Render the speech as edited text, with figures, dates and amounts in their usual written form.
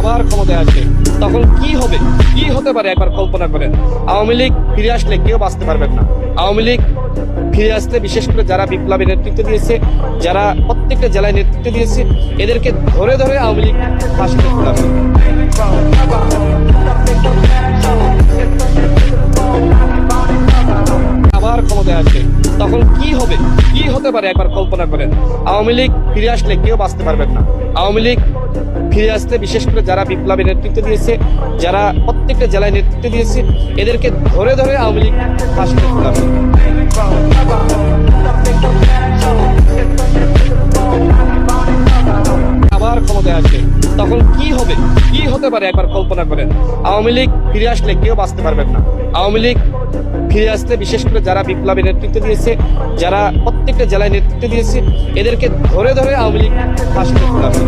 আবার ক্ষমতায় আসে, তখন কি হবে, কি হতে পারে একবার কল্পনা করেন। আওয়ামী লীগ ফিরে আসলে কেউ বাঁচতে পারবেন না। আওয়ামী লীগ ফিরে আসলে বিশেষ করে যারা বিপ্লবী নেতৃত্ব দিয়েছে, যারা প্রত্যেকটা জেলায় নেতৃত্ব দিয়েছে, এদেরকে ধরে ধরে আওয়ামী লীগ ফাঁসিতে ঝুলাবে। আবার ক্ষমতায় আসে, তখন কি হবে, কি হতে পারে একবার কল্পনা করেন। আওয়ামী লীগ ফিরে আসলে কেউ বাঁচতে পারবেন না। আওয়ামী লীগ ফিরে আসলে বিশেষ করে যারা বিপ্লবী নেতৃত্ব দিয়েছে, যারা প্রত্যেকটা জেলায় নেতৃত্ব দিয়েছে, এদেরকে ধরে ধরে আওয়ামী লীগ ফাঁসিতে ঝুলাবে। আবার ক্ষমতায় আসে, তখন কি হবে, কি হতে পারে একবার কল্পনা করেন। আওয়ামী লীগ ফিরে আসলে কেউ বাঁচতে পারবেন না। আওয়ামী লীগ ফিরে আসলে বিশেষ করে যারা বিপ্লবী নেতৃত্ব দিয়েছে, যারা প্রত্যেকটা জেলায় নেতৃত্ব দিয়েছে, এদেরকে ধরে ধরে আওয়ামী লীগ ফাঁসিতে ঝুলাবে।